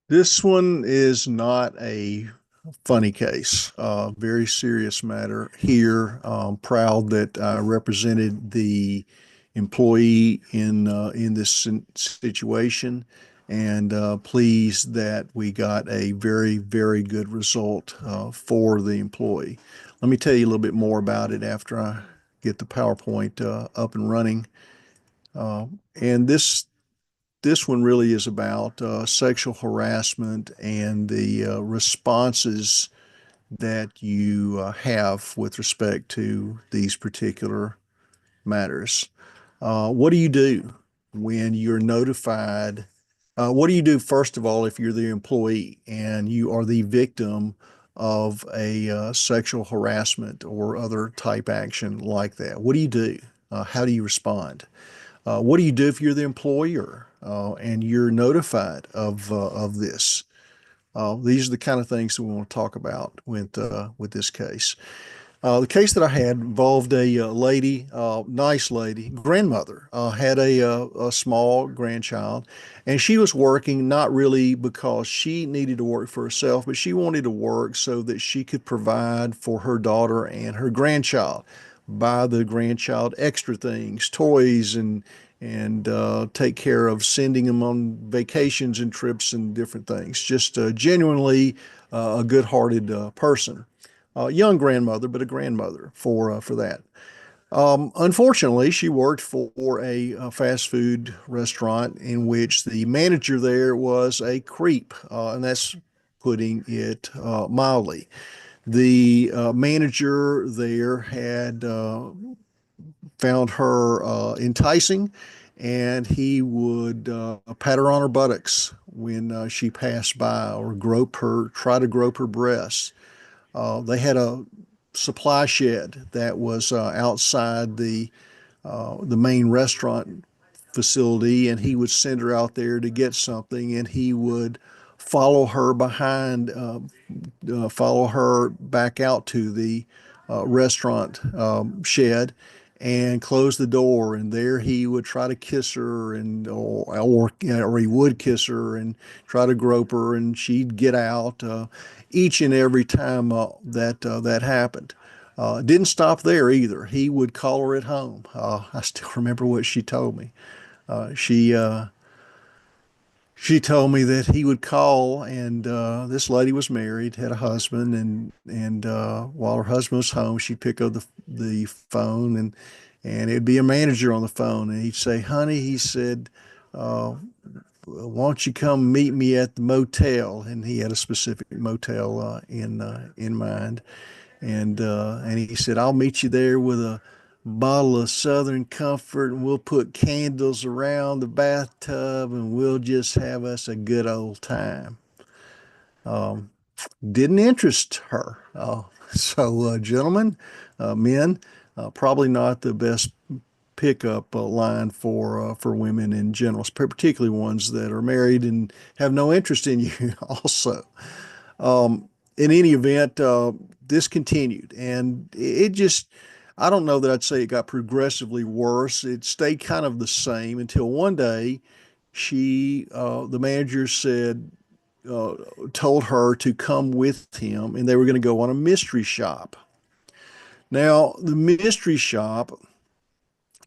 This one is not a funny case. Very serious matter here. Proud that I represented the employee in this situation, and pleased that we got a very, very good result for the employee. Let me tell you a little bit more about it after I get the PowerPoint up and running. And this one really is about sexual harassment and the responses that you have with respect to these particular matters. What do you do when you're notified? What do you do, first of all, if you're the employee and you are the victim of a sexual harassment or other type action like that? What do you do? How do you respond? What do you do if you're the employer and you're notified of this? These are the kind of things that we want to talk about with this case. The case that I had involved a lady, nice lady, grandmother, had a small grandchild, and she was working not really because she needed to work for herself, but she wanted to work so that she could provide for her daughter and her grandchild, buy the grandchild extra things, toys, and take care of sending them on vacations and trips and different things. Just genuinely a good-hearted person, young grandmother, but a grandmother for that. Unfortunately, she worked for a fast food restaurant in which the manager there was a creep, and that's putting it mildly. The manager there had found her enticing, and he would pat her on her buttocks when she passed by, or try to grope her breasts. They had a supply shed that was outside the main restaurant facility, and he would send her out there to get something, and he would follow her follow her back out to the restaurant shed and close the door, and there he would try to kiss her, or he would kiss her and try to grope her, and she'd get out each and every time that happened. Didn't stop there either. He would call her at home. I still remember what she told me. She told me that he would call, and this lady was married, had a husband, and while her husband was home, she'd pick up the phone, and it'd be a manager on the phone, and he'd say, "Honey," he said, "why don't you come meet me at the motel?" And he had a specific motel in mind, and he said, "I'll meet you there with a bottle of Southern Comfort, and we'll put candles around the bathtub, and we'll just have us a good old time." Um, didn't interest her. So, gentlemen, men, probably not the best pickup line for women in general, particularly ones that are married and have no interest in you. Also, in any event, this continued, and it just, I don't know that I'd say it got progressively worse. It stayed kind of the same until one day the manager uh, told her to come with him, and they were going to go on a mystery shop. Now, the mystery shop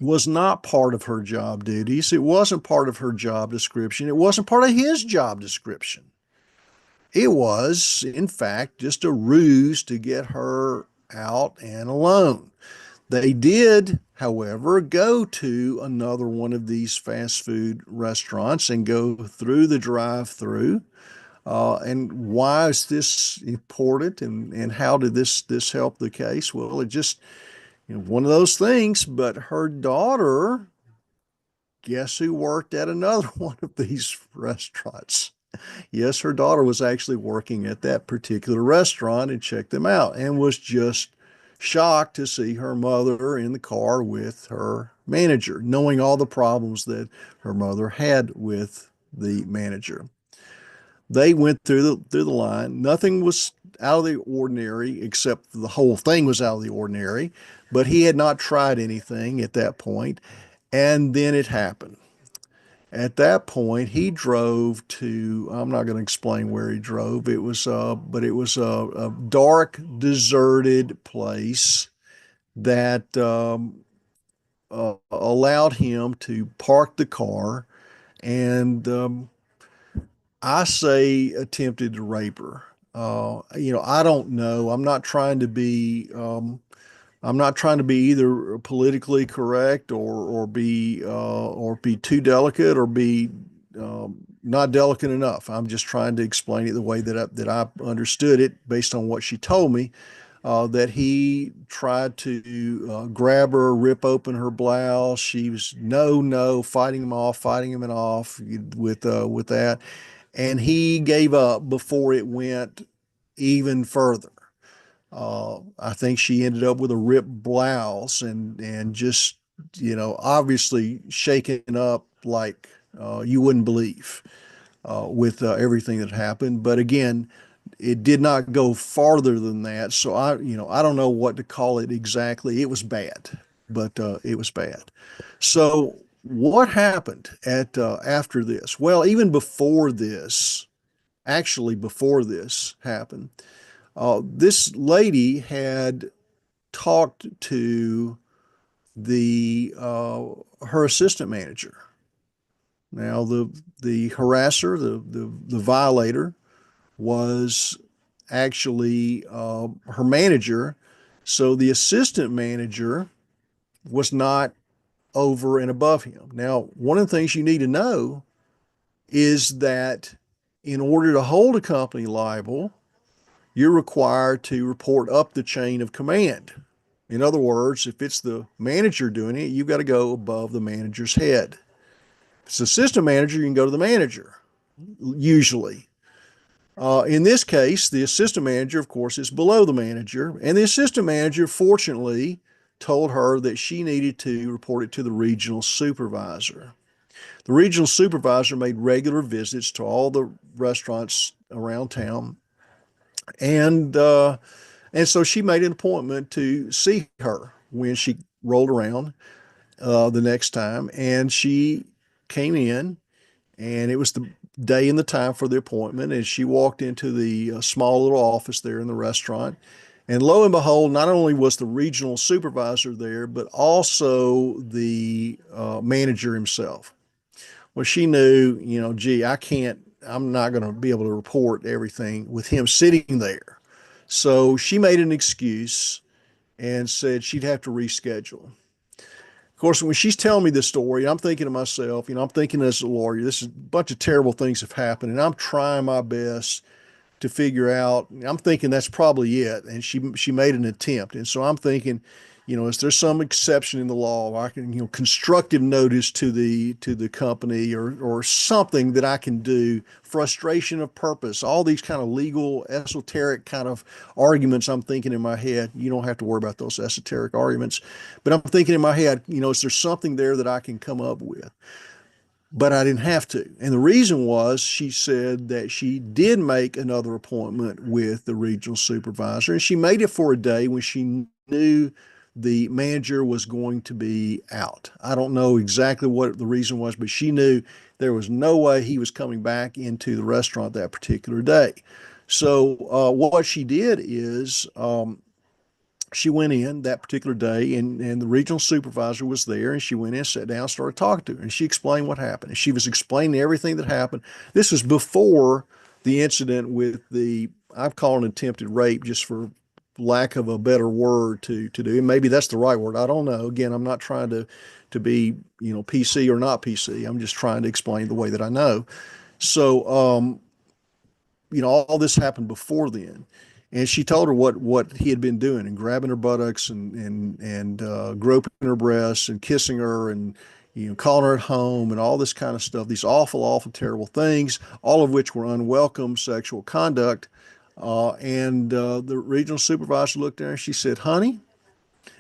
was not part of her job duties. It wasn't part of her job description. It wasn't part of his job description. It was, in fact, just a ruse to get her out and alone. They did, however, go to another one of these fast food restaurants and go through the drive-through. And why is this important, and how did this help the case? Well, it just, one of those things. But her daughter, guess who worked at another one of these restaurants? Yes, her daughter was actually working at that particular restaurant and checked them out, and was just shocked to see her mother in the car with her manager, knowing all the problems that her mother had with the manager. They went through the line. Nothing was out of the ordinary, except the whole thing was out of the ordinary, but he had not tried anything at that point, and then it happened. At that point, he drove to, I'm not going to explain where he drove. But it was a dark, deserted place that allowed him to park the car and I say attempted to rape her. I don't know. I'm not trying to be either politically correct or be too delicate or be not delicate enough. I'm just trying to explain it the way that I understood it based on what she told me. That he tried to grab her, rip open her blouse. She was no, fighting him off with that, and he gave up before it went even further. I think she ended up with a ripped blouse and just obviously shaken up like you wouldn't believe with everything that happened. But again, it did not go farther than that. So I don't know what to call it exactly. It was bad, but it was bad. So what happened at after this? Well, even before this, actually before this happened, this lady had talked to the her assistant manager. Now the harasser, the violator, was actually her manager. So the assistant manager was not over and above him. Now, one of the things you need to know is that in order to hold a company liable, you're required to report up the chain of command. In other words, if it's the manager doing it, you've got to go above the manager's head. If it's the assistant manager, you can go to the manager, usually. In this case, the assistant manager, of course, is below the manager, and the assistant manager, fortunately, told her that she needed to report it to the regional supervisor. The regional supervisor made regular visits to all the restaurants around town, and so she made an appointment to see her when she rolled around the next time, and she came in, and it was the day and the time for the appointment. And she walked into the small little office there in the restaurant. And lo and behold, not only was the regional supervisor there, but also the manager himself. Well, she knew, gee, I'm not going to be able to report everything with him sitting there. So she made an excuse and said she'd have to reschedule. Of course, when she's telling me this story, I'm thinking to myself, I'm thinking as a lawyer, this is a bunch of terrible things have happened, and I'm trying my best to figure out. I'm thinking that's probably it, and she made an attempt, and so I'm thinking, is there some exception in the law? I can constructive notice to the company or something that I can do. Frustration of purpose, all these kind of legal esoteric kind of arguments. I'm thinking in my head. You don't have to worry about those esoteric arguments, but I'm thinking in my head, is there something there that I can come up with? But I didn't have to. And the reason was she said that she did make another appointment with the regional supervisor, and she made it for a day when she knew the manager was going to be out. I don't know exactly what the reason was, but she knew there was no way he was coming back into the restaurant that particular day. So what she did is she went in that particular day, and the regional supervisor was there, and she went in, sat down, started talking to her, and she explained what happened. And she was explaining everything that happened. This was before the incident with I've called an attempted rape just for lack of a better word to do. And maybe that's the right word. I don't know. Again, I'm not trying to be, PC or not PC. I'm just trying to explain the way that I know. So, all this happened before then. And she told her what he had been doing and grabbing her buttocks and groping her breasts and kissing her and calling her at home and all this kind of stuff. These awful, terrible things, all of which were unwelcome sexual conduct. And the regional supervisor looked at her and she said, "Honey,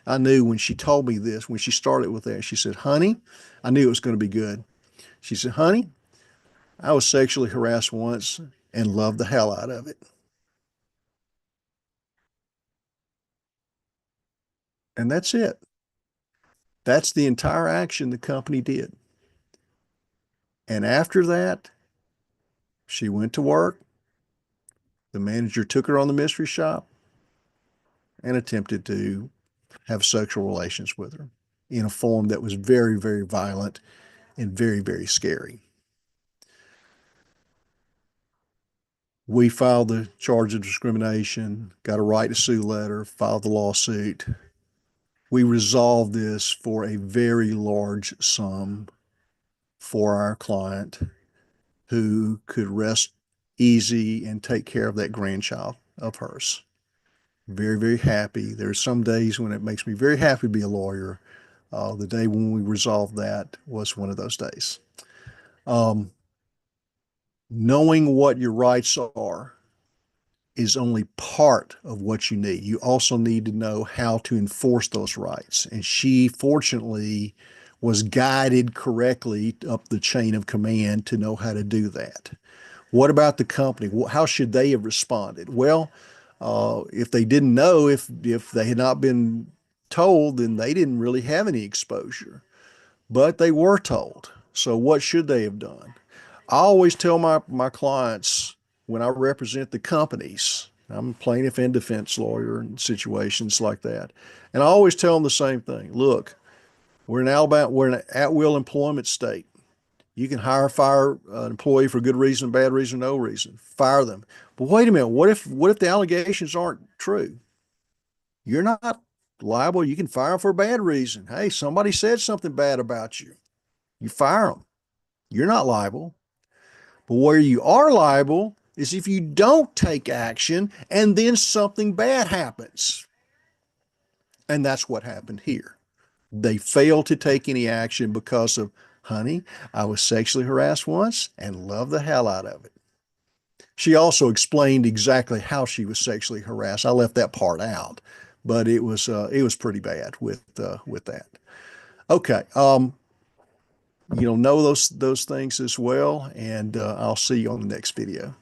I knew when she told me this, when she started with that, she said, "Honey, I knew it was going to be good." She said, "Honey, I was sexually harassed once and loved the hell out of it." And that's it. That's the entire action the company did. And after that, she went to work. The manager took her on the mystery shop and attempted to have sexual relations with her in a form that was very, very violent and very, very scary. We filed the charge of discrimination, got a right to sue letter, filed the lawsuit. We resolved this for a very large sum for our client who could rest easy and take care of that grandchild of hers. Very, very happy. There's some days when it makes me very happy to be a lawyer. The day when we resolved that was one of those days. Um, Knowing what your rights are is only part of what you need. You also need to know how to enforce those rights. And she, fortunately, was guided correctly up the chain of command to know how to do that. What about the company? How should they have responded? Well, if they didn't know, if they had not been told, then they didn't really have any exposure. But they were told. So what should they have done? I always tell my clients when I represent the companies, I'm a plaintiff and defense lawyer in situations like that. And I always tell them the same thing. Look, we're in Alabama, we're in an at-will employment state. You can hire, fire an employee for good reason, bad reason, no reason. Fire them. But wait a minute, what if the allegations aren't true? You're not liable. You can fire them for a bad reason. Hey, somebody said something bad about you. You fire them. You're not liable. But where you are liable is if you don't take action and then something bad happens. And that's what happened here. They failed to take any action because of, honey, I was sexually harassed once and loved the hell out of it. She also explained exactly how she was sexually harassed. I left that part out, but it was pretty bad with that. Okay, know those things as well, and I'll see you on the next video.